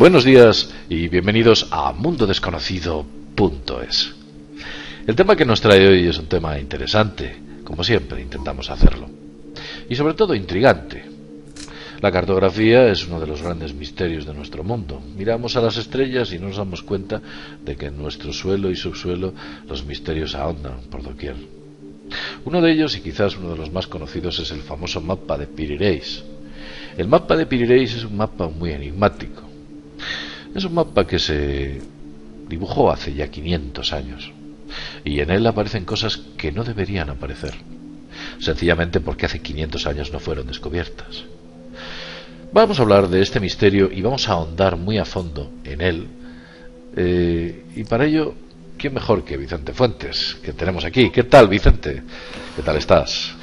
Buenos días y bienvenidos a mundodesconocido.es. El tema que nos trae hoy es un tema interesante, como siempre intentamos hacerlo, y sobre todo intrigante. La cartografía es uno de los grandes misterios de nuestro mundo. Miramos a las estrellas y no nos damos cuenta de que en nuestro suelo y subsuelo los misterios ahondan por doquier. Uno de ellos, y quizás uno de los más conocidos, es el famoso mapa de Piri Reis. El mapa de Piri Reis es un mapa muy enigmático. Es un mapa que se dibujó hace ya 500 años y en él aparecen cosas que no deberían aparecer, sencillamente porque hace 500 años no fueron descubiertas. Vamos a hablar de este misterio y vamos a ahondar muy a fondo en él, y para ello, ¿quién mejor que Vicente Fuentes, que tenemos aquí? ¿Qué tal, Vicente? ¿Qué tal estás?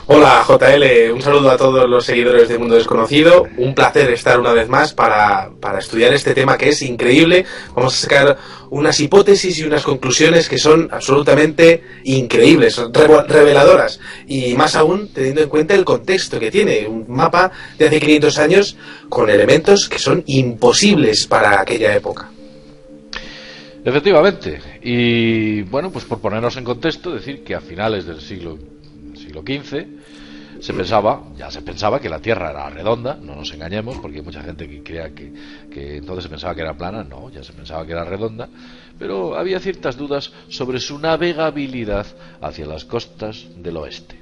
Hola, JL, un saludo a todos los seguidores de Mundo Desconocido. Un placer estar una vez más para estudiar este tema que es increíble. Vamos a sacar unas hipótesis y unas conclusiones que son absolutamente increíbles, reveladoras. Y más aún teniendo en cuenta el contexto que tiene. Un mapa de hace 500 años con elementos que son imposibles para aquella época. Efectivamente, y bueno, pues por ponernos en contexto, decir que a finales del siglo XV se pensaba que la Tierra era redonda, no nos engañemos, porque hay mucha gente que crea que entonces se pensaba que era plana. No, ya se pensaba que era redonda, pero había ciertas dudas sobre su navegabilidad hacia las costas del oeste.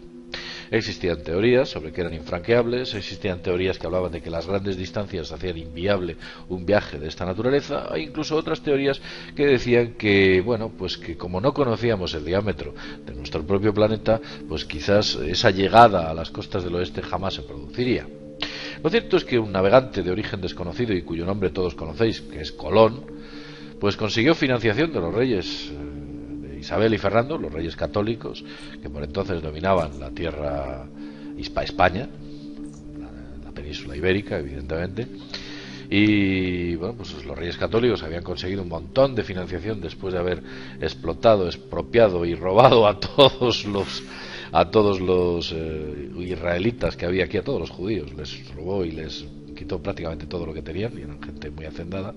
Existían teorías sobre que eran infranqueables, existían teorías que hablaban de que las grandes distancias hacían inviable un viaje de esta naturaleza, e incluso otras teorías que decían que, bueno, pues que como no conocíamos el diámetro de nuestro propio planeta, pues quizás esa llegada a las costas del oeste jamás se produciría. Lo cierto es que un navegante de origen desconocido y cuyo nombre todos conocéis, que es Colón, pues consiguió financiación de los reyes Isabel y Fernando, los reyes católicos, que por entonces dominaban la tierra España, la península ibérica, evidentemente. Y bueno, pues los reyes católicos habían conseguido un montón de financiación después de haber explotado, expropiado y robado a todos los israelitas que había aquí, a todos los judíos. Les robó y les quitó prácticamente todo lo que tenían, y eran gente muy hacendada.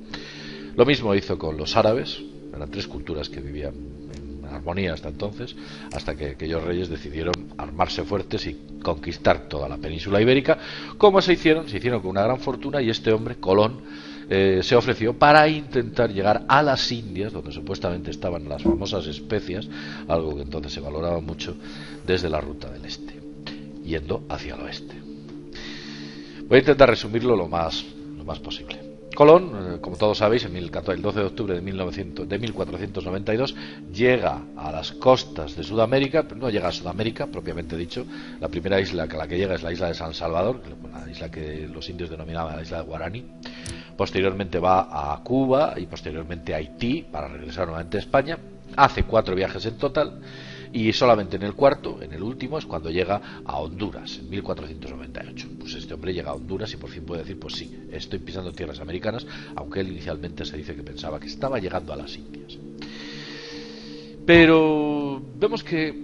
Lo mismo hizo con los árabes. Eran tres culturas que vivían en armonía hasta entonces, hasta que aquellos reyes decidieron armarse fuertes y conquistar toda la península ibérica. ¿Cómo se hicieron? Se hicieron con una gran fortuna, y este hombre, Colón, se ofreció para intentar llegar a las Indias, donde supuestamente estaban las famosas especias, algo que entonces se valoraba mucho, desde la ruta del este, yendo hacia el oeste. Voy a intentar resumirlo lo más posible. Colón, como todos sabéis, el 12 de octubre de 1492 llega a las costas de Sudamérica, pero no llega a Sudamérica propiamente dicho. La primera isla a la que llega es la isla de San Salvador, la isla que los indios denominaban la isla de Guaraní. Posteriormente va a Cuba y posteriormente a Haití para regresar nuevamente a España. Hace 4 viajes en total, y solamente en el cuarto, en el último, es cuando llega a Honduras, en 1498. Pues este hombre llega a Honduras y por fin puede decir, pues sí, estoy pisando tierras americanas, aunque él inicialmente se dice que pensaba que estaba llegando a las Indias. Pero vemos que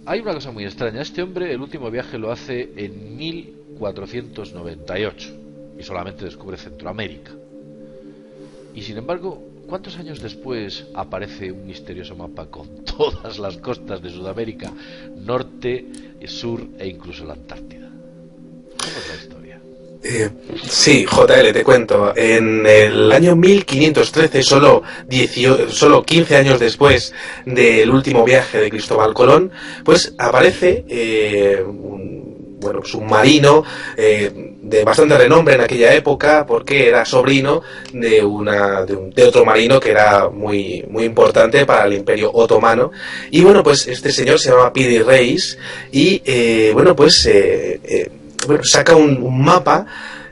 hay una cosa muy extraña. Este hombre el último viaje lo hace en 1498 y solamente descubre Centroamérica. Y sin embargo, ¿cuántos años después aparece un misterioso mapa con todas las costas de Sudamérica, norte, sur e incluso la Antártida? ¿Cómo es la historia? Sí, JL, te cuento. En el año 1513, solo 15 años después del último viaje de Cristóbal Colón, pues aparece un submarino de bastante renombre en aquella época, porque era sobrino de otro marino que era muy importante para el Imperio Otomano. Y bueno, pues este señor se llama Piri Reis y saca un mapa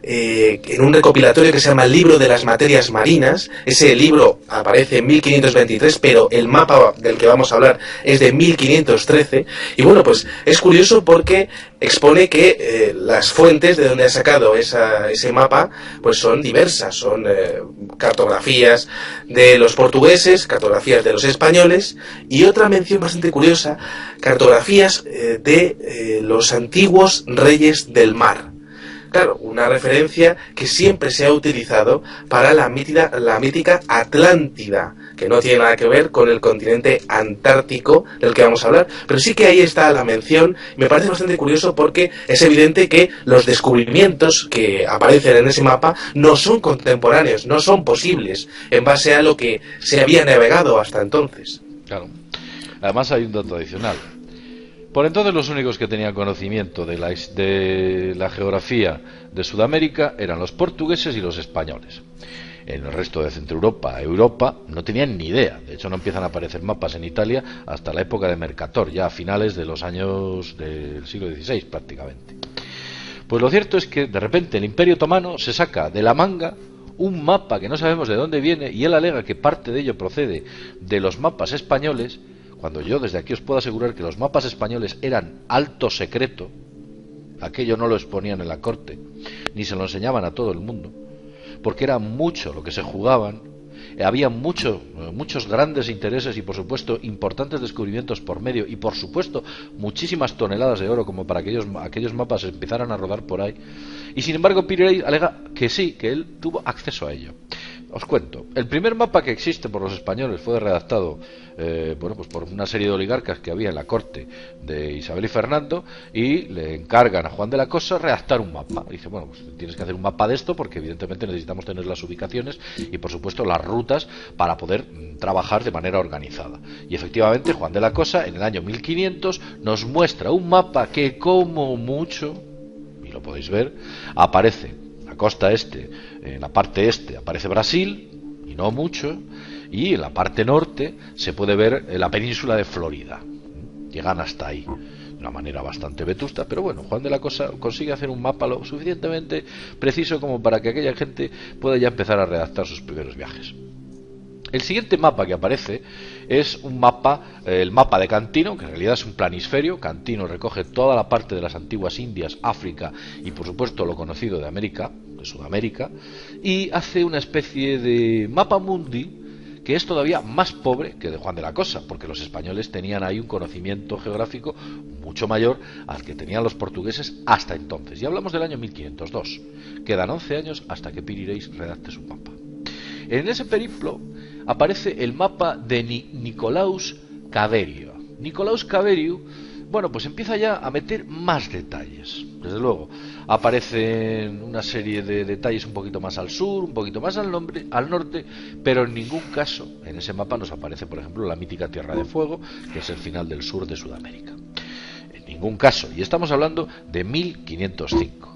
en un recopilatorio que se llama el Libro de las Materias Marinas. Ese libro aparece en 1523, pero el mapa del que vamos a hablar es de 1513. Y bueno, pues es curioso porque expone que las fuentes de donde ha sacado ese mapa pues son diversas. Son cartografías de los portugueses, cartografías de los españoles, y otra mención bastante curiosa, cartografías de los antiguos reyes del mar. Claro, una referencia que siempre se ha utilizado para la mítica Atlántida, que no tiene nada que ver con el continente antártico del que vamos a hablar, pero sí que ahí está la mención. Me parece bastante curioso porque es evidente que los descubrimientos que aparecen en ese mapa no son contemporáneos, no son posibles en base a lo que se había navegado hasta entonces. Claro. Además hay un dato adicional. Por entonces los únicos que tenían conocimiento de la geografía de Sudamérica eran los portugueses y los españoles. En el resto de Centroeuropa, Europa, no tenían ni idea. De hecho, no empiezan a aparecer mapas en Italia hasta la época de Mercator, ya a finales de los años del siglo XVI prácticamente. Pues lo cierto es que de repente el Imperio Otomano se saca de la manga un mapa que no sabemos de dónde viene, y él alega que parte de ello procede de los mapas españoles, cuando yo desde aquí os puedo asegurar que los mapas españoles eran alto secreto. Aquello no lo exponían en la corte, ni se lo enseñaban a todo el mundo, porque era mucho lo que se jugaban. Había muchos grandes intereses y, por supuesto, importantes descubrimientos por medio, y por supuesto muchísimas toneladas de oro como para que aquellos mapas empezaran a rodar por ahí. Y sin embargo Piri alega que sí, que él tuvo acceso a ello. Os cuento, el primer mapa que existe por los españoles fue redactado pues por una serie de oligarcas que había en la corte de Isabel y Fernando, y le encargan a Juan de la Cosa redactar un mapa. Dice, bueno, pues tienes que hacer un mapa de esto porque evidentemente necesitamos tener las ubicaciones y por supuesto las rutas para poder trabajar de manera organizada. Y efectivamente Juan de la Cosa en el año 1500 nos muestra un mapa que, como mucho, y lo podéis ver, aparece la costa este, en la parte este aparece Brasil, y no mucho, y en la parte norte se puede ver la península de Florida. Llegan hasta ahí de una manera bastante vetusta, pero bueno, Juan de la Cosa consigue hacer un mapa lo suficientemente preciso como para que aquella gente pueda ya empezar a redactar sus primeros viajes. El siguiente mapa que aparece es un mapa, el mapa de Cantino, que en realidad es un planisferio. Cantino recoge toda la parte de las antiguas Indias, África y por supuesto lo conocido de América, de Sudamérica, y hace una especie de mapa mundi que es todavía más pobre que de Juan de la Cosa, porque los españoles tenían ahí un conocimiento geográfico mucho mayor al que tenían los portugueses hasta entonces. Y hablamos del año 1502. Quedan 11 años hasta que Piri Reis redacte su mapa. En ese periplo aparece el mapa de Nicolaus Caverio. Nicolaus Caverio, bueno, pues empieza ya a meter más detalles. Desde luego, aparecen una serie de detalles un poquito más al sur, un poquito más al norte, pero en ningún caso en ese mapa nos aparece, por ejemplo, la mítica Tierra de Fuego, que es el final del sur de Sudamérica. En ningún caso, y estamos hablando de 1505.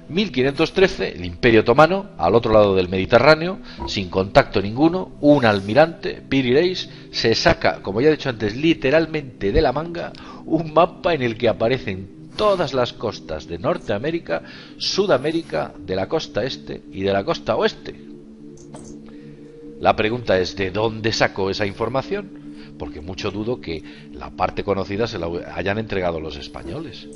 1513, el Imperio Otomano, al otro lado del Mediterráneo, sin contacto ninguno, un almirante, Piri Reis, se saca, como ya he dicho antes, literalmente de la manga, un mapa en el que aparecen todas las costas de Norteamérica, Sudamérica, de la costa este y de la costa oeste. La pregunta es, ¿de dónde sacó esa información? Porque mucho dudo que la parte conocida se la hayan entregado los españoles.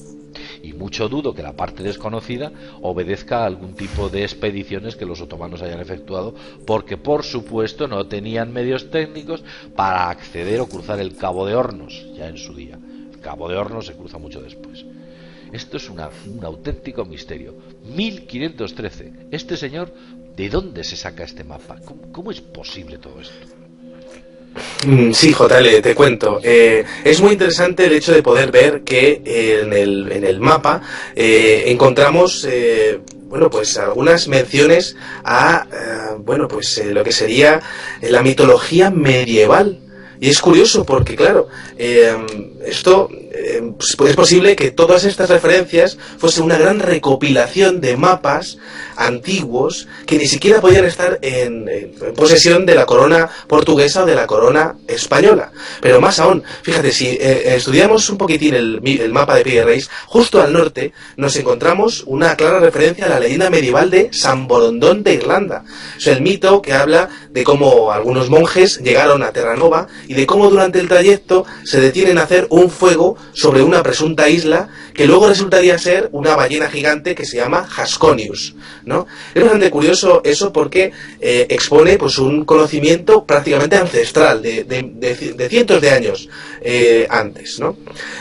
Y mucho dudo que la parte desconocida obedezca a algún tipo de expediciones que los otomanos hayan efectuado, porque por supuesto no tenían medios técnicos para acceder o cruzar el Cabo de Hornos ya en su día. El Cabo de Hornos se cruza mucho después. Esto es un auténtico misterio. 1513. Este señor, ¿de dónde se saca este mapa? ¿Cómo es posible todo esto? Sí, JL, te cuento. Es muy interesante el hecho de poder ver que en el mapa encontramos bueno, pues algunas menciones a lo que sería la mitología medieval. Y es curioso porque, claro, esto pues es posible que todas estas referencias fuesen una gran recopilación de mapas antiguos que ni siquiera podían estar en posesión de la corona portuguesa o de la corona española. Pero más aún, fíjate, si estudiamos un poquitín el mapa de Piri Reis, justo al norte nos encontramos una clara referencia a la leyenda medieval de San Borondón de Irlanda. Es el mito que habla de cómo algunos monjes llegaron a Terranova y de cómo durante el trayecto se detienen a hacer un fuego sobre una presunta isla que luego resultaría ser una ballena gigante que se llama Hasconius, ¿no? Es bastante curioso eso porque expone pues un conocimiento prácticamente ancestral de cientos de años antes, ¿no?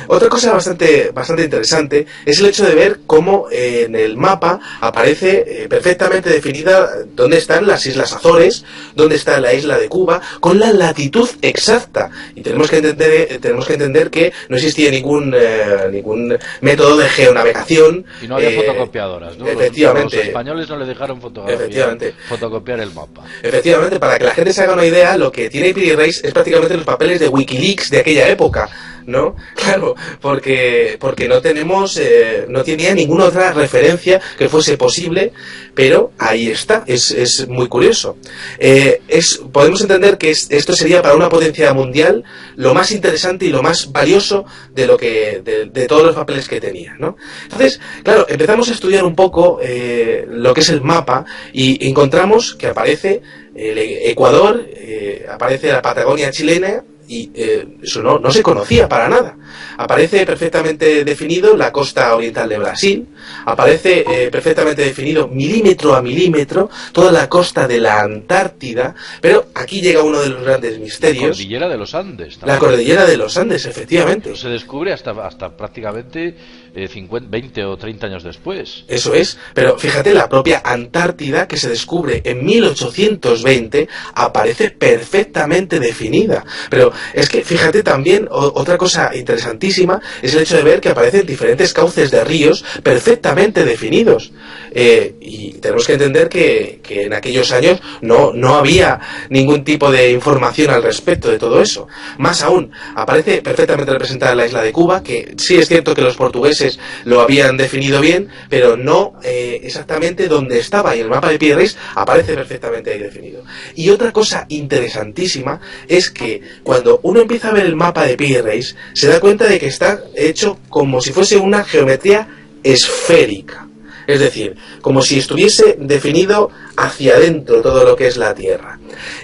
Otra cosa bastante interesante es el hecho de ver cómo en el mapa aparece perfectamente definida dónde están las Islas Azores, dónde está la isla de Cuba, con la latitud exacta. Y tenemos que entender que no existía ningún método de geonavegación. Y no había fotocopiadoras, ¿no? Efectivamente. Los españoles no le dejaron fotocopiar el mapa. Efectivamente, para que la gente se haga una idea, lo que tiene Piri Reis es prácticamente los papeles de Wikileaks de aquella época, ¿no? Claro, porque no tenemos, no tenía ninguna otra referencia que fuese posible, pero ahí está, es muy curioso. Podemos entender que esto sería para una potencia mundial lo más interesante y lo más valioso de todos los papeles que tenía, ¿no? Entonces, claro, empezamos a estudiar un poco lo que es el mapa y encontramos que aparece el Ecuador, aparece la Patagonia chilena, y eso no se conocía para nada. Aparece perfectamente definido la costa oriental de Brasil, aparece perfectamente definido milímetro a milímetro toda la costa de la Antártida, pero aquí llega uno de los grandes misterios. La cordillera de los Andes. La cordillera de los Andes, efectivamente. Pero se descubre hasta prácticamente 20 o 30 años después. Eso es, pero fíjate, la propia Antártida, que se descubre en 1820, aparece perfectamente definida. Pero es que, fíjate también, otra cosa interesantísima es el hecho de ver que aparecen diferentes cauces de ríos perfectamente definidos. Y tenemos que entender que en aquellos años no había ningún tipo de información al respecto de todo eso. Más aún, aparece perfectamente representada la isla de Cuba, que sí es cierto que los portugueses lo habían definido bien, pero no exactamente dónde estaba, y el mapa de Piri Reis aparece perfectamente ahí definido. Y otra cosa interesantísima es que cuando uno empieza a ver el mapa de Piri Reis, se da cuenta de que está hecho como si fuese una geometría esférica. Es decir, como si estuviese definido hacia adentro todo lo que es la Tierra.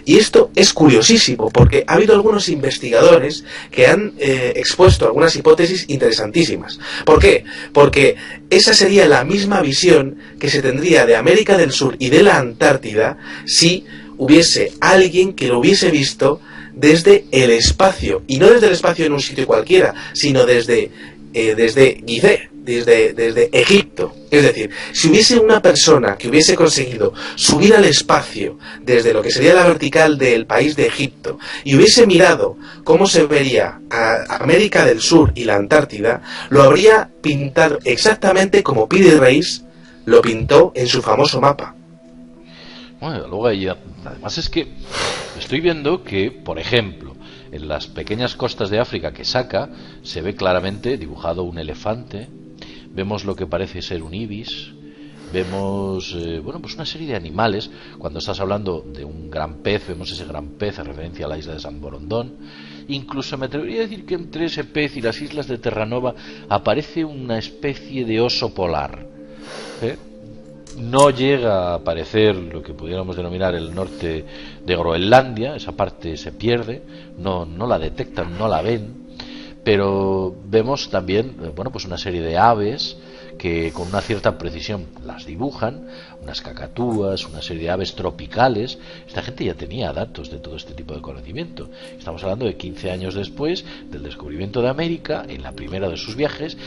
Y esto es curiosísimo, porque ha habido algunos investigadores que han expuesto algunas hipótesis interesantísimas. ¿Por qué? Porque esa sería la misma visión que se tendría de América del Sur y de la Antártida si hubiese alguien que lo hubiese visto desde el espacio. Y no desde el espacio en un sitio cualquiera, sino desde Gizeh, desde Egipto. Es decir, si hubiese una persona que hubiese conseguido subir al espacio desde lo que sería la vertical del país de Egipto y hubiese mirado cómo se vería a América del Sur y la Antártida, lo habría pintado exactamente como Piri Reis lo pintó en su famoso mapa. Bueno, luego además es que estoy viendo que, por ejemplo, en las pequeñas costas de África que saca, se ve claramente dibujado un elefante, vemos lo que parece ser un ibis, vemos pues una serie de animales. Cuando estás hablando de un gran pez, vemos ese gran pez en referencia a la isla de San Borondón. Incluso me atrevería a decir que entre ese pez y las islas de Terranova aparece una especie de oso polar. No llega a aparecer lo que pudiéramos denominar el norte de Groenlandia, esa parte se pierde, no la detectan, no la ven, pero vemos también pues una serie de aves que con una cierta precisión las dibujan, unas cacatúas, una serie de aves tropicales. Esta gente ya tenía datos de todo este tipo de conocimiento. Estamos hablando de 15 años después del descubrimiento de América, en la primera de sus viajes.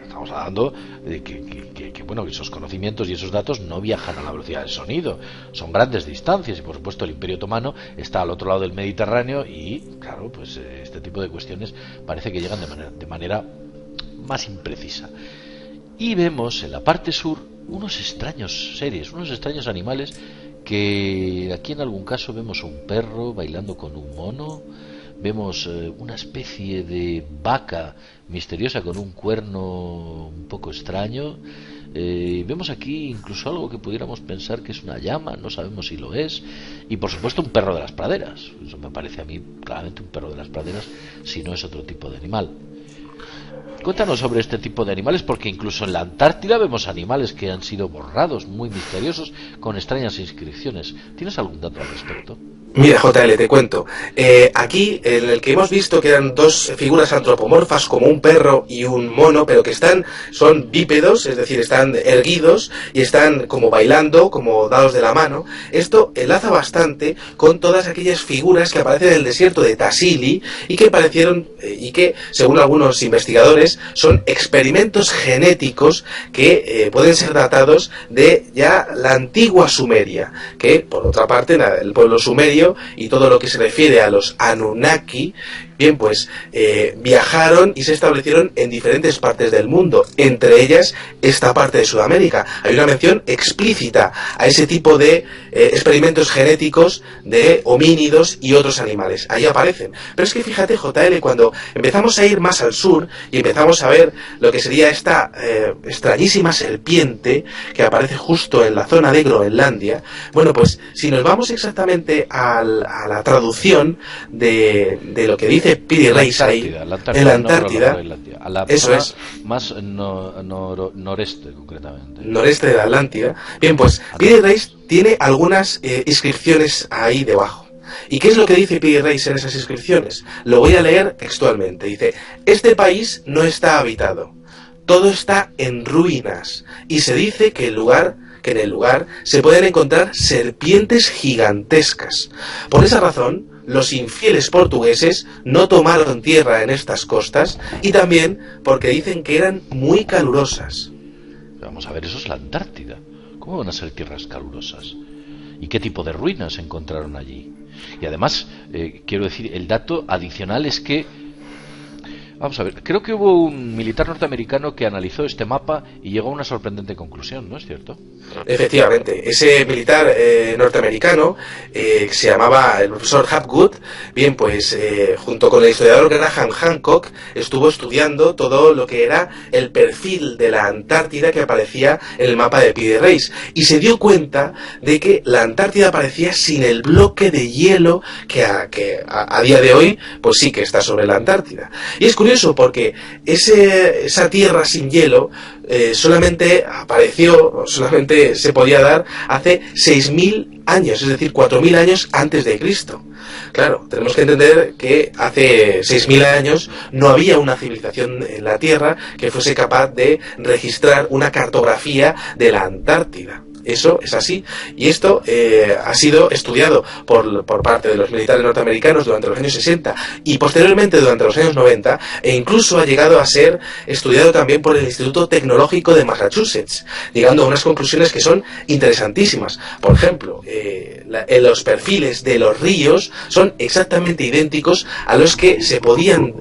Estamos hablando de que esos conocimientos y esos datos no viajan a la velocidad del sonido, son grandes distancias, y por supuesto el Imperio Otomano está al otro lado del Mediterráneo, y claro, pues este tipo de cuestiones parece que llegan de manera más imprecisa. Y vemos en la parte sur unos extraños seres, unos extraños animales, que aquí en algún caso vemos un perro bailando con un mono, vemos una especie de vaca misteriosa con un cuerno un poco extraño, vemos aquí incluso algo que pudiéramos pensar que es una llama, no sabemos si lo es, y por supuesto un perro de las praderas. Eso me parece a mí claramente un perro de las praderas, si no es otro tipo de animal. Cuéntanos sobre este tipo de animales, porque incluso en la Antártida vemos animales que han sido borrados, muy misteriosos, con extrañas inscripciones. ¿Tienes algún dato al respecto? Mira, JL, te cuento. Aquí, en el que hemos visto que eran dos figuras antropomorfas, como un perro y un mono, pero que son bípedos, es decir, están erguidos y están como bailando, como dados de la mano. Esto enlaza bastante con todas aquellas figuras que aparecen en el desierto de Tassili y que parecieron, y que, según algunos investigadores, son experimentos genéticos que pueden ser datados de ya la antigua Sumeria, que, por otra parte, el pueblo sumerio y todo lo que se refiere a los Anunnaki, bien, pues viajaron y se establecieron en diferentes partes del mundo, entre ellas esta parte de Sudamérica. Hay una mención explícita a ese tipo de experimentos genéticos de homínidos y otros animales. Ahí aparecen. Pero es que fíjate, JL, cuando empezamos a ir más al sur y empezamos a ver lo que sería esta extrañísima serpiente que aparece justo en la zona de Groenlandia, bueno, pues si nos vamos exactamente a la traducción de lo que dice Piri Reis ahí, en la Antártida, a la eso zona es, más noreste, concretamente. noreste de la Atlántida. Bien, pues Piri Reis tiene algunas inscripciones ahí debajo. ¿Y qué es lo que dice Piri Reis en esas inscripciones? Lo voy a leer textualmente. Dice: este país no está habitado, todo está en ruinas, y se dice que en el lugar se pueden encontrar serpientes gigantescas. Por esa razón, los infieles portugueses no tomaron tierra en estas costas, y también porque dicen que eran muy calurosas. Vamos a ver, eso es la Antártida. ¿Cómo van a ser tierras calurosas? ¿Y qué tipo de ruinas se encontraron allí? Y además, quiero decir, el dato adicional es que, vamos a ver, creo que hubo un militar norteamericano que analizó este mapa y llegó a una sorprendente conclusión, ¿no es cierto? Efectivamente, ese militar norteamericano, que se llamaba el profesor Hapgood, bien, pues junto con el historiador Graham Hancock, estuvo estudiando todo lo que era el perfil de la Antártida que aparecía en el mapa de Piri Reis, y se dio cuenta de que la Antártida aparecía sin el bloque de hielo que a día de hoy, pues sí que está sobre la Antártida. Y es curioso porque esa tierra sin hielo solamente se podía dar hace 6.000 años, es decir, 4.000 años antes de Cristo. Claro, tenemos que entender que hace 6.000 años no había una civilización en la Tierra que fuese capaz de registrar una cartografía de la Antártida. Eso es así, y esto ha sido estudiado por parte de los militares norteamericanos durante los años 60 y posteriormente durante los años 90, e incluso ha llegado a ser estudiado también por el Instituto Tecnológico de Massachusetts, llegando a unas conclusiones que son interesantísimas. Por ejemplo, en los perfiles de los ríos son exactamente idénticos a los que se podían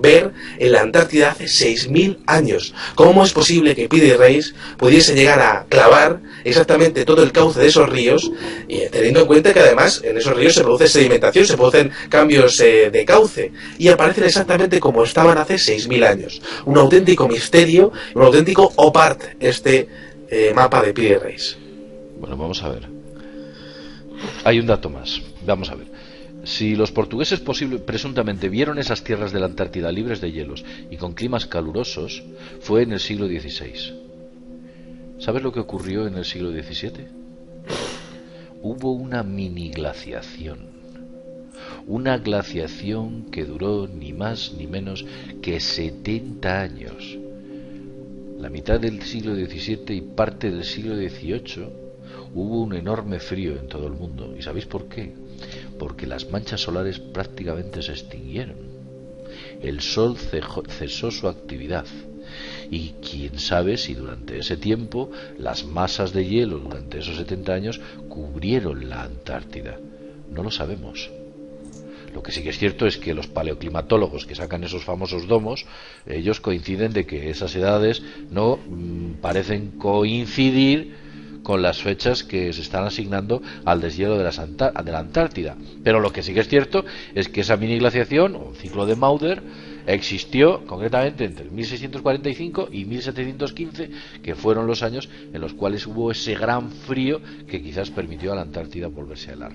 ver en la Antártida hace 6.000 años. ¿Cómo es posible que Piri Reis pudiese llegar a clavar exactamente todo el cauce de esos ríos, y teniendo en cuenta que además en esos ríos se produce sedimentación, se producen cambios de cauce, y aparecen exactamente como estaban hace 6.000 años? Un auténtico misterio, un auténtico OPART, mapa de Piri Reis. Bueno, vamos a ver. Hay un dato más. Vamos a ver. Si los portugueses presuntamente vieron esas tierras de la Antártida libres de hielos y con climas calurosos, fue en el siglo XVI. ¿Sabes lo que ocurrió en el siglo XVII? Hubo una mini glaciación. Una glaciación que duró ni más ni menos que 70 años. La mitad del siglo XVII y parte del siglo XVIII hubo un enorme frío en todo el mundo. ¿Y sabéis por qué? Porque las manchas solares prácticamente se extinguieron. El sol cesó su actividad. Y quién sabe si durante ese tiempo las masas de hielo durante esos 70 años cubrieron la Antártida. No lo sabemos. Lo que sí que es cierto es que los paleoclimatólogos que sacan esos famosos domos, ellos coinciden de que esas edades no parecen coincidir con las fechas que se están asignando al deshielo de la Antártida. Pero lo que sí que es cierto es que esa mini glaciación, o ciclo de Maunder, existió concretamente entre 1645 y 1715, que fueron los años en los cuales hubo ese gran frío que quizás permitió a la Antártida volverse a helar.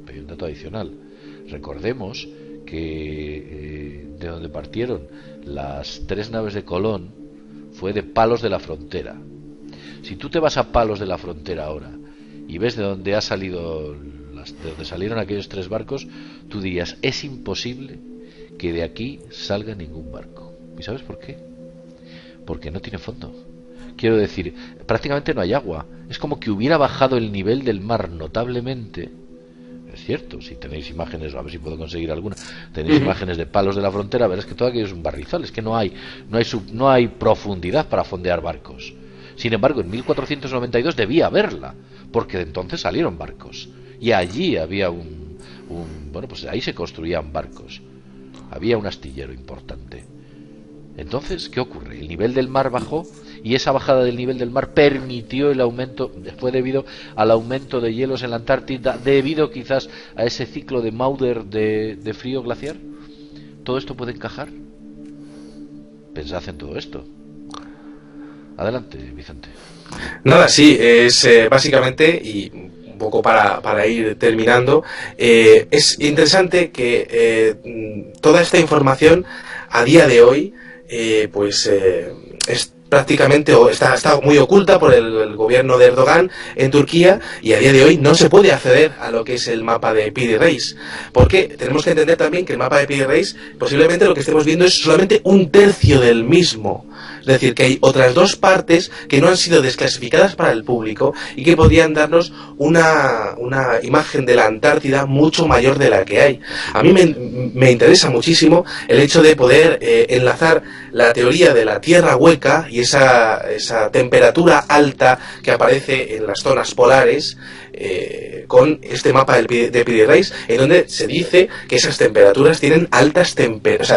Pero hay un dato adicional. Recordemos que de donde partieron las 3 naves de Colón fue de Palos de la Frontera. Si tú te vas a Palos de la Frontera ahora y ves de dónde ha salido de donde salieron aquellos 3 barcos, tú dirías, es imposible que de aquí salga ningún barco. ¿Y sabes por qué? Porque no tiene fondo. Quiero decir, prácticamente no hay agua. Es como que hubiera bajado el nivel del mar notablemente. Es cierto, si tenéis imágenes, a ver si puedo conseguir alguna, tenéis imágenes de Palos de la Frontera, verás que todo aquello es un barrizal, es que no hay profundidad para fondear barcos. Sin embargo, en 1492 debía haberla, porque de entonces salieron barcos. Y allí había bueno, pues ahí se construían barcos. Había un astillero importante. Entonces, ¿qué ocurre? El nivel del mar bajó y esa bajada del nivel del mar permitió el aumento, fue debido al aumento de hielos en la Antártida, debido quizás a ese ciclo de Maunder de frío glaciar. ¿Todo esto puede encajar? Pensad en todo esto. Adelante, Vicente. Nada, sí, es básicamente, y un poco para ir terminando, es interesante que toda esta información a día de hoy es prácticamente, o está muy oculta por el gobierno de Erdogan en Turquía, y a día de hoy no se puede acceder a lo que es el mapa de Piri Reis, porque tenemos que entender también que el mapa de Piri Reis, posiblemente lo que estemos viendo es solamente un tercio del mismo. Es decir, que hay otras 2 partes que no han sido desclasificadas para el público y que podrían darnos una imagen de la Antártida mucho mayor de la que hay. A mí me interesa muchísimo el hecho de poder enlazar la teoría de la Tierra hueca y esa temperatura alta que aparece en las zonas polares con este mapa de Piri Reis, en donde se dice que esas temperaturas tienen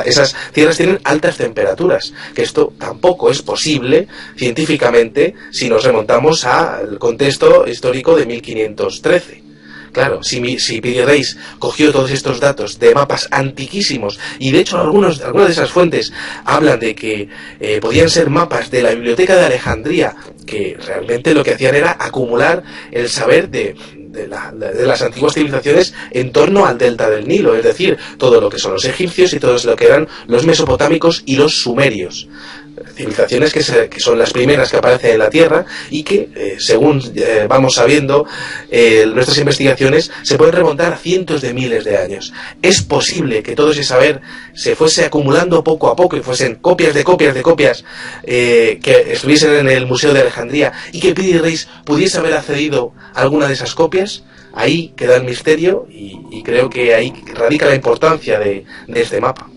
esas tierras tienen altas temperaturas, que esto tampoco es posible científicamente si nos remontamos al contexto histórico de 1513. Claro, si Piri Reis cogió todos estos datos de mapas antiquísimos, y de hecho algunas de esas fuentes hablan de que podían ser mapas de la biblioteca de Alejandría, que realmente lo que hacían era acumular el saber de las antiguas civilizaciones en torno al delta del Nilo, es decir, todo lo que son los egipcios y todo lo que eran los mesopotámicos y los sumerios. Civilizaciones que son las primeras que aparecen en la Tierra y que, según vamos sabiendo, nuestras investigaciones se pueden remontar a cientos de miles de años. Es posible que todo ese saber se fuese acumulando poco a poco y fuesen copias de copias de copias que estuviesen en el Museo de Alejandría, y que Piri Reis pudiese haber accedido a alguna de esas copias. Ahí queda el misterio, y creo que ahí radica la importancia de este mapa.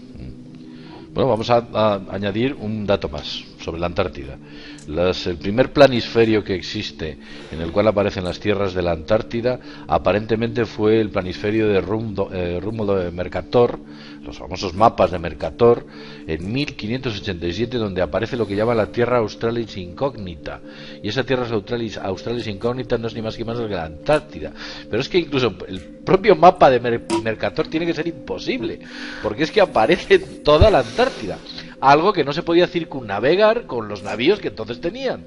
Bueno, vamos a añadir un dato más sobre la Antártida. El primer planisferio que existe en el cual aparecen las tierras de la Antártida aparentemente fue el planisferio de Rómulo de Mercator, los famosos mapas de Mercator, en 1587, donde aparece lo que llama la Tierra Australis Incógnita. Y esa Tierra Australis Incógnita no es ni más que la Antártida. Pero es que incluso el propio mapa de Mercator tiene que ser imposible, porque es que aparece toda la Antártida. Algo que no se podía circunnavegar con los navíos que entonces tenían,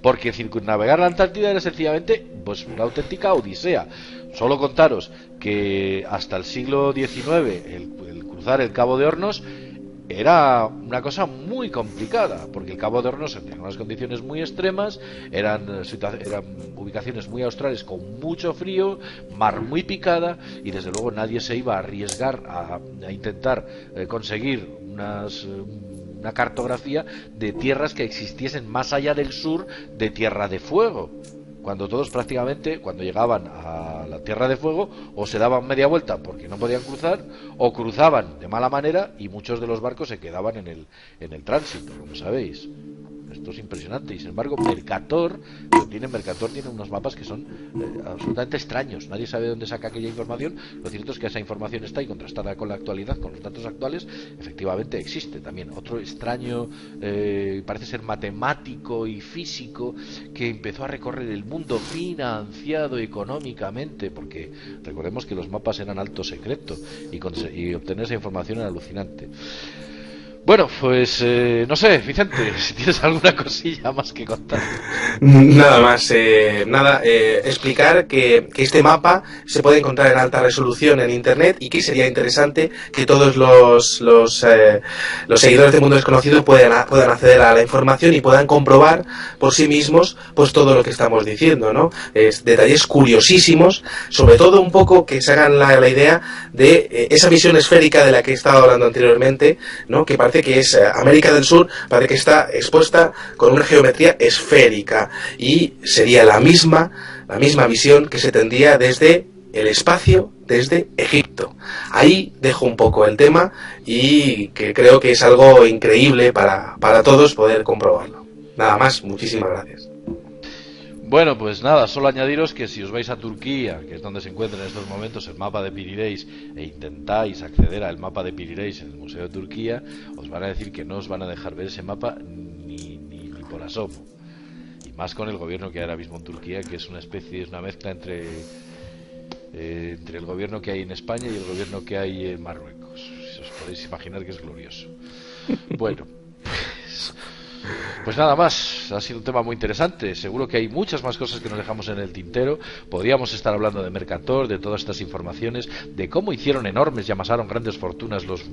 porque circunnavegar la Antártida era sencillamente pues una auténtica odisea. Solo contaros que hasta el siglo XIX el cruzar el Cabo de Hornos era una cosa muy complicada, porque el Cabo de Hornos tenía unas condiciones muy extremas, eran ubicaciones muy australes con mucho frío, mar muy picada, y desde luego nadie se iba a arriesgar a intentar conseguir una cartografía de tierras que existiesen más allá del sur de Tierra de Fuego, cuando todos prácticamente, cuando llegaban a la Tierra de Fuego, o se daban media vuelta porque no podían cruzar, o cruzaban de mala manera, y muchos de los barcos se quedaban en el tránsito, como sabéis. Esto es impresionante. Y sin embargo Mercator tiene unos mapas que son absolutamente extraños. Nadie sabe de dónde saca aquella información. Lo cierto es que esa información está ahí, contrastada con la actualidad, con los datos actuales. Efectivamente existe también otro extraño, parece ser matemático y físico, que empezó a recorrer el mundo financiado económicamente, porque recordemos que los mapas eran alto secreto, y obtener esa información era alucinante. Bueno, pues no sé, Vicente, si tienes alguna cosilla más que contar. Nada más, explicar que este mapa se puede encontrar en alta resolución en internet y que sería interesante que todos los seguidores de Mundo Desconocido puedan acceder a la información y puedan comprobar por sí mismos pues todo lo que estamos diciendo, ¿no? Detalles curiosísimos, sobre todo un poco que se hagan la idea de esa visión esférica de la que he estado hablando anteriormente, ¿no? Que parece que es América del Sur, parece que está expuesta con una geometría esférica y sería la misma visión que se tendría desde el espacio, desde Egipto. Ahí dejo un poco el tema y que creo que es algo increíble para todos poder comprobarlo. Nada más, muchísimas gracias. Bueno, pues nada, solo añadiros que si os vais a Turquía, que es donde se encuentra en estos momentos el mapa de Pirireis, e intentáis acceder al mapa de Pirireis en el Museo de Turquía, os van a decir que no os van a dejar ver ese mapa ni por asomo. Y más con el gobierno que hay ahora mismo en Turquía, que es una mezcla entre el gobierno que hay en España y el gobierno que hay en Marruecos. Si os podéis imaginar que es glorioso. Bueno, pues nada más, ha sido un tema muy interesante. Seguro que hay muchas más cosas que nos dejamos en el tintero. Podríamos estar hablando de Mercator, de todas estas informaciones, de cómo hicieron enormes y amasaron grandes fortunas los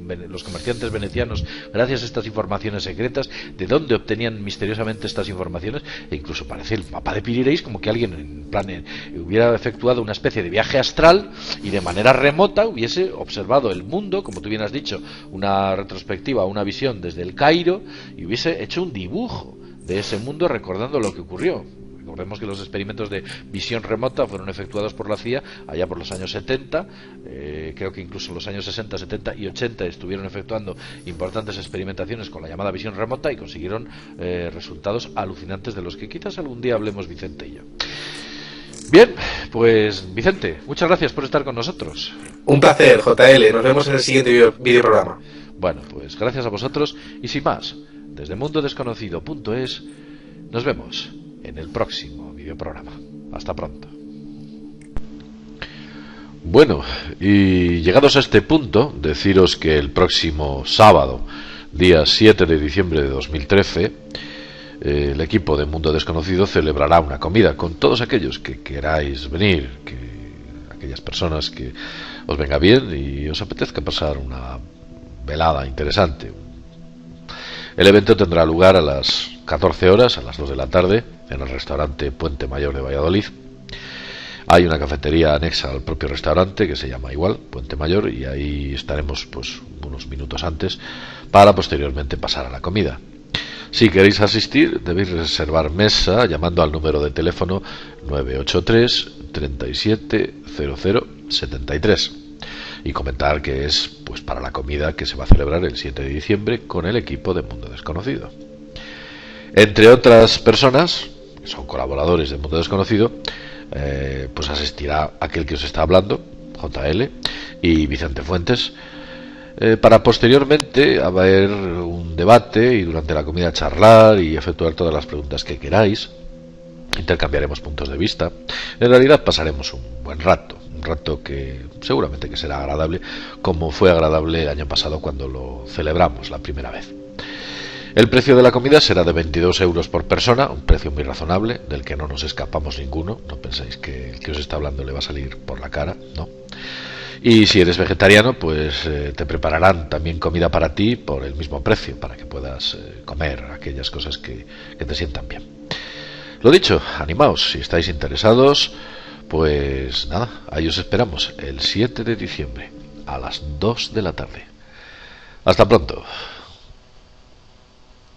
comerciantes venecianos gracias a estas informaciones secretas, de dónde obtenían misteriosamente estas informaciones, e incluso parece el mapa de Pirireis como que alguien en plan hubiera efectuado una especie de viaje astral y de manera remota hubiese observado el mundo, como tú bien has dicho, una retrospectiva, una visión desde el Cairo, y hubiese hecho un dibujo de ese mundo recordando lo que ocurrió. Recordemos que los experimentos de visión remota fueron efectuados por la CIA allá por los años 70, creo que incluso en los años 60, 70 y 80 estuvieron efectuando importantes experimentaciones con la llamada visión remota y consiguieron resultados alucinantes de los que quizás algún día hablemos Vicente y yo. Bien, pues Vicente, muchas gracias por estar con nosotros. Un placer, JL, nos vemos en el siguiente videoprograma. Bueno, pues gracias a vosotros y sin más, desde mundodesconocido.es nos vemos en el próximo videoprograma. Hasta pronto. Bueno, y llegados a este punto, deciros que el próximo sábado, día 7 de diciembre de 2013, el equipo de Mundo Desconocido celebrará una comida con todos aquellos que queráis venir, aquellas personas que os venga bien y os apetezca pasar una velada interesante. El evento tendrá lugar a las 14 horas, a las 2 de la tarde, en el restaurante Puente Mayor de Valladolid. Hay una cafetería anexa al propio restaurante que se llama igual, Puente Mayor, y ahí estaremos pues unos minutos antes para posteriormente pasar a la comida. Si queréis asistir, debéis reservar mesa llamando al número de teléfono 983 37 00 73 y comentar que es pues para la comida que se va a celebrar el 7 de diciembre con el equipo de Mundo Desconocido. Entre otras personas, que son colaboradores de Mundo Desconocido, pues asistirá aquel que os está hablando, JL, y Vicente Fuentes, para posteriormente haber un debate y durante la comida charlar y efectuar todas las preguntas que queráis. Intercambiaremos puntos de vista. En realidad pasaremos un buen rato, un rato que seguramente que será agradable, como fue agradable el año pasado cuando lo celebramos la primera vez. El precio de la comida será de 22 euros por persona, un precio muy razonable, del que no nos escapamos ninguno. No pensáis que el que os está hablando le va a salir por la cara, no. Y si eres vegetariano, pues te prepararán también comida para ti por el mismo precio, para que puedas comer aquellas cosas que te sientan bien. Lo dicho, animaos, si estáis interesados, pues nada, ahí os esperamos el 7 de diciembre a las 2 de la tarde. Hasta pronto.